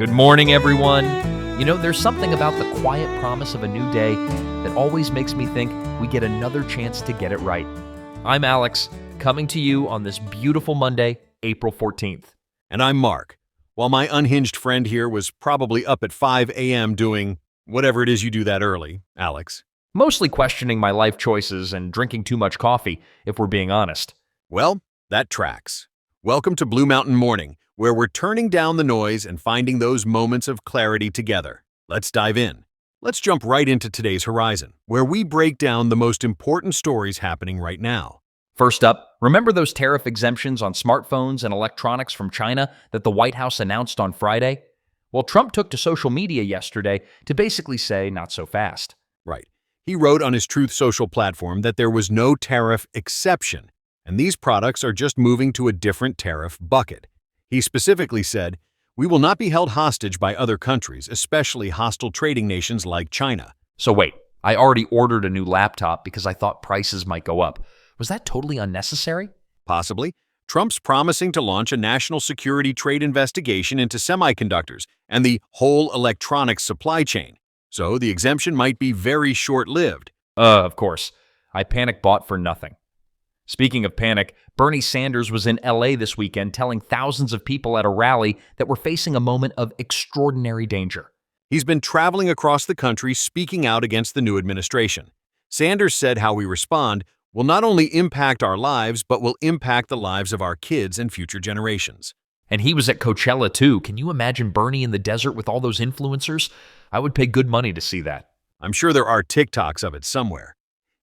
Good morning, everyone. There's something about the quiet promise of a new day that always makes me think we get another chance to get it right. I'm Alex, coming to you on this beautiful Monday, April 14th. And I'm Mark. While my unhinged friend here was probably up at 5 a.m. doing whatever it is you do that early, Alex. Mostly questioning my life choices and drinking too much coffee, if we're being honest. Well, that tracks. Welcome to Blue Mountain Morning, where we're turning down the noise and finding those moments of clarity together. Let's dive in. Let's jump right into today's Horizon, where we break down the most important stories happening right now. First up, remember those tariff exemptions on smartphones and electronics from China that the White House announced on Friday? Well, Trump took to social media yesterday to basically say not so fast. Right. He wrote on his Truth Social platform that there was no tariff exception, and these products are just moving to a different tariff bucket. He specifically said, "We will not be held hostage by other countries, especially hostile trading nations like China." So wait, I already ordered a new laptop because I thought prices might go up. Was that totally unnecessary? Possibly. Trump's promising to launch a national security trade investigation into semiconductors and the whole electronics supply chain. So the exemption might be very short-lived. Of course. I panic bought for nothing. Speaking of panic, Bernie Sanders was in LA this weekend telling thousands of people at a rally that we're facing a moment of extraordinary danger. He's been traveling across the country speaking out against the new administration. Sanders said how we respond will not only impact our lives, but will impact the lives of our kids and future generations. And he was at Coachella too. Can you imagine Bernie in the desert with all those influencers? I would pay good money to see that. I'm sure there are TikToks of it somewhere.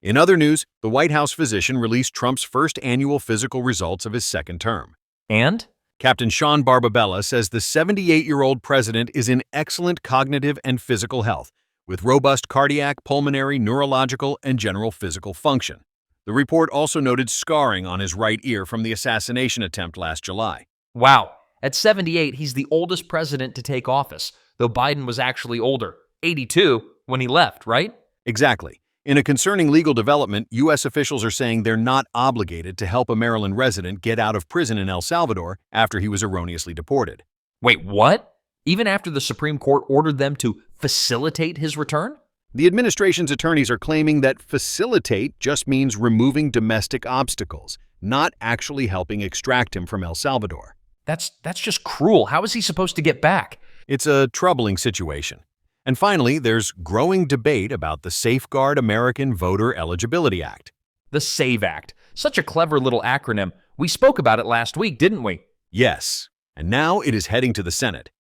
In other news, the White House physician released Trump's first annual physical results of his second term. And? Captain Sean Barbabella says the 78-year-old president is in excellent cognitive and physical health, with robust cardiac, pulmonary, neurological, and general physical function. The report also noted scarring on his right ear from the assassination attempt last July. Wow. At 78, he's the oldest president to take office, though Biden was actually older, 82, when he left, right? Exactly. In a concerning legal development, U.S. officials are saying they're not obligated to help a Maryland resident get out of prison in El Salvador after he was erroneously deported. Wait, what? Even after the Supreme Court ordered them to facilitate his return? The administration's attorneys are claiming that facilitate just means removing domestic obstacles, not actually helping extract him from El Salvador. That's just cruel. How is he supposed to get back? It's a troubling situation. And finally, there's growing debate about the Safeguard American Voter Eligibility Act. The SAVE Act. Such a clever little acronym. We spoke about it last week, didn't we? Yes, and now it is heading to the Senate.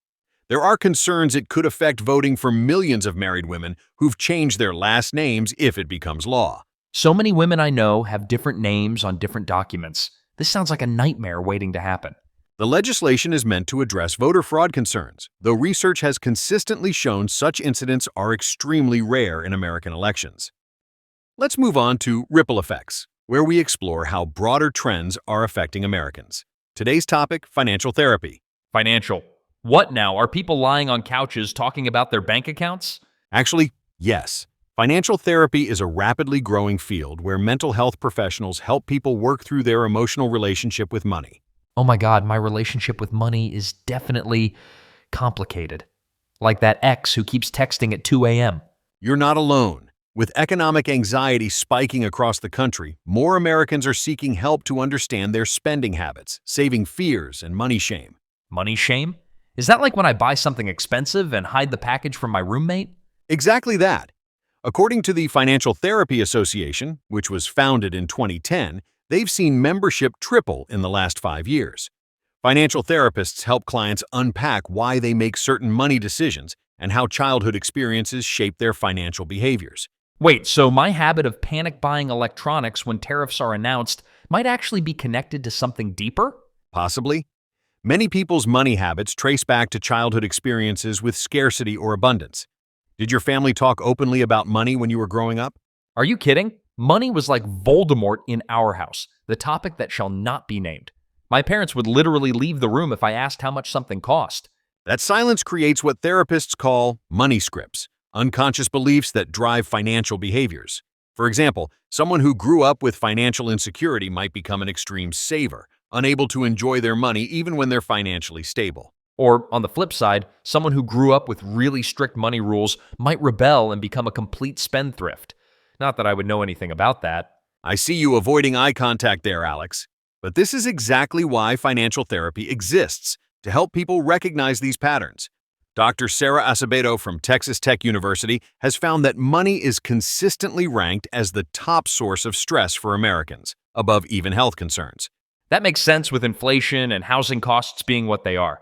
There are concerns it could affect voting for millions of married women who've changed their last names if it becomes law. So many women I know have different names on different documents. This sounds like a nightmare waiting to happen. The legislation is meant to address voter fraud concerns, though research has consistently shown such incidents are extremely rare in American elections. Let's move on to ripple effects, where we explore how broader trends are affecting Americans. Today's topic, financial therapy. Financial. What now? Are people lying on couches talking about their bank accounts? Actually, yes. Financial therapy is a rapidly growing field where mental health professionals help people work through their emotional relationship with money. Oh my God, my relationship with money is definitely complicated. Like that ex who keeps texting at 2 a.m. You're not alone. With economic anxiety spiking across the country, more Americans are seeking help to understand their spending habits, saving fears, and money shame. Money shame? Is that like when I buy something expensive and hide the package from my roommate? Exactly that. According to the Financial Therapy Association, which was founded in 2010, they've seen membership triple in the last 5 years. Financial therapists help clients unpack why they make certain money decisions and how childhood experiences shape their financial behaviors. Wait, so my habit of panic buying electronics when tariffs are announced might actually be connected to something deeper? Possibly. Many people's money habits trace back to childhood experiences with scarcity or abundance. Did your family talk openly about money when you were growing up? Are you kidding? Money was like Voldemort in our house, the topic that shall not be named. My parents would literally leave the room if I asked how much something cost. That silence creates what therapists call money scripts, unconscious beliefs that drive financial behaviors. For example, someone who grew up with financial insecurity might become an extreme saver, unable to enjoy their money even when they're financially stable. Or, on the flip side, someone who grew up with really strict money rules might rebel and become a complete spendthrift. Not that I would know anything about that. I see you avoiding eye contact there, Alex. But this is exactly why financial therapy exists, to help people recognize these patterns. Dr. Sarah Acevedo from Texas Tech University has found that money is consistently ranked as the top source of stress for Americans, above even health concerns. That makes sense with inflation and housing costs being what they are.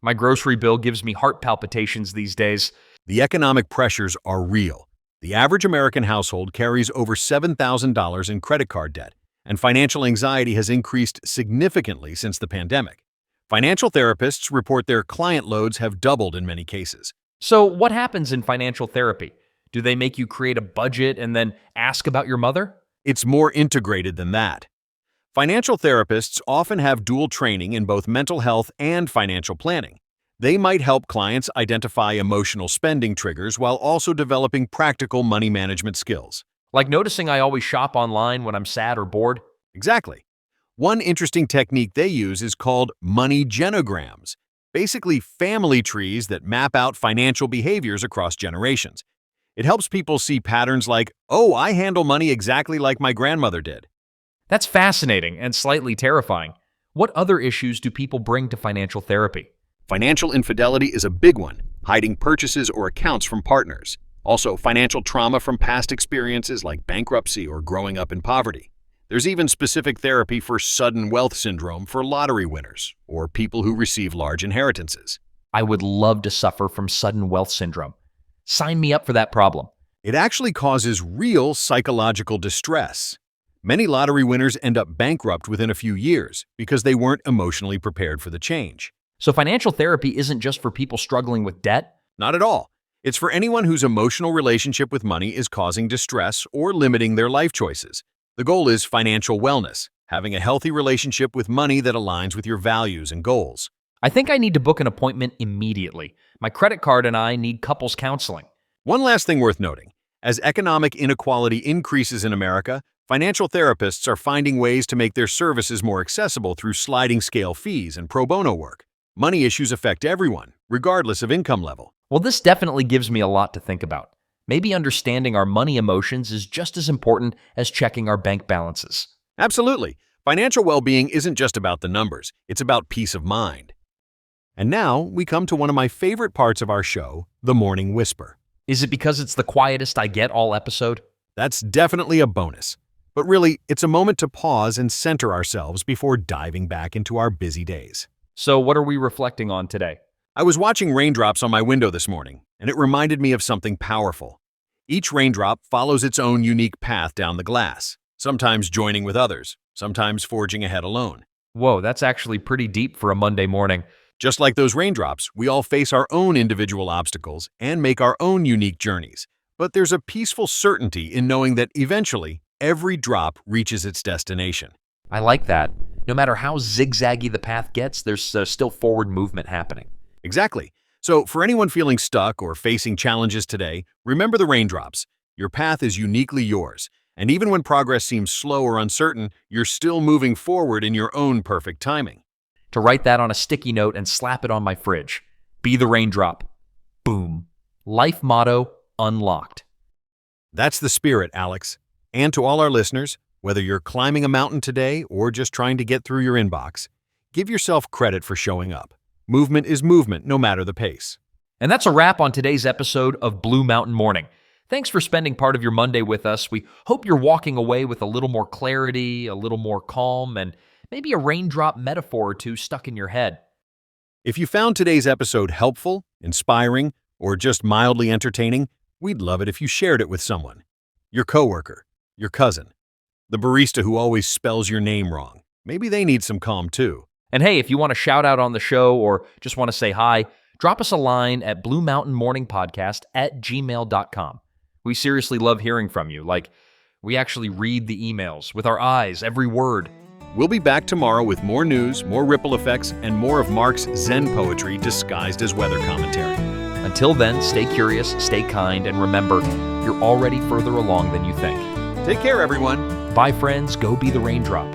My grocery bill gives me heart palpitations these days. The economic pressures are real. The average American household carries over $7,000 in credit card debt, and financial anxiety has increased significantly since the pandemic. Financial therapists report their client loads have doubled in many cases. So, what happens in financial therapy? Do they make you create a budget and then ask about your mother? It's more integrated than that. Financial therapists often have dual training in both mental health and financial planning. They might help clients identify emotional spending triggers while also developing practical money management skills. Like noticing I always shop online when I'm sad or bored? Exactly. One interesting technique they use is called money genograms, basically family trees that map out financial behaviors across generations. It helps people see patterns like, oh, I handle money exactly like my grandmother did. That's fascinating and slightly terrifying. What other issues do people bring to financial therapy? Financial infidelity is a big one, hiding purchases or accounts from partners. Also, financial trauma from past experiences like bankruptcy or growing up in poverty. There's even specific therapy for sudden wealth syndrome for lottery winners or people who receive large inheritances. I would love to suffer from sudden wealth syndrome. Sign me up for that problem. It actually causes real psychological distress. Many lottery winners end up bankrupt within a few years because they weren't emotionally prepared for the change. So financial therapy isn't just for people struggling with debt? Not at all. It's for anyone whose emotional relationship with money is causing distress or limiting their life choices. The goal is financial wellness, having a healthy relationship with money that aligns with your values and goals. I think I need to book an appointment immediately. My credit card and I need couples counseling. One last thing worth noting. As economic inequality increases in America, financial therapists are finding ways to make their services more accessible through sliding scale fees and pro bono work. Money issues affect everyone, regardless of income level. Well, this definitely gives me a lot to think about. Maybe understanding our money emotions is just as important as checking our bank balances. Absolutely. Financial well-being isn't just about the numbers, it's about peace of mind. And now we come to one of my favorite parts of our show, The Morning Whisper. Is it because it's the quietest I get all episode? That's definitely a bonus. But really, it's a moment to pause and center ourselves before diving back into our busy days. So what are we reflecting on today? I was watching raindrops on my window this morning, and it reminded me of something powerful. Each raindrop follows its own unique path down the glass, sometimes joining with others, sometimes forging ahead alone. Whoa, that's actually pretty deep for a Monday morning. Just like those raindrops, we all face our own individual obstacles and make our own unique journeys. But there's a peaceful certainty in knowing that eventually, every drop reaches its destination. I like that. No matter how zigzaggy the path gets, there's still forward movement happening. Exactly. So for anyone feeling stuck or facing challenges today, remember the raindrops. Your path is uniquely yours. And even when progress seems slow or uncertain, you're still moving forward in your own perfect timing. To write that on a sticky note and slap it on my fridge. Be the raindrop. Boom. Life motto unlocked. That's the spirit, Alex. And to all our listeners, whether you're climbing a mountain today or just trying to get through your inbox, give yourself credit for showing up. Movement is movement, no matter the pace. And that's a wrap on today's episode of Blue Mountain Morning. Thanks for spending part of your Monday with us. We hope you're walking away with a little more clarity, a little more calm, and maybe a raindrop metaphor or two stuck in your head. If you found today's episode helpful, inspiring, or just mildly entertaining, we'd love it if you shared it with someone. Your coworker, your cousin, the barista who always spells your name wrong. Maybe they need some calm too. And hey, if you want to shout out on the show or just want to say hi, drop us a line at bluemountainmorningpodcast@gmail.com. We seriously love hearing from you. We actually read the emails with our eyes, every word. We'll be back tomorrow with more news, more ripple effects, and more of Mark's Zen poetry disguised as weather commentary. Until then, stay curious, stay kind, and remember, you're already further along than you think. Take care, everyone. Bye, friends. Go be the raindrop.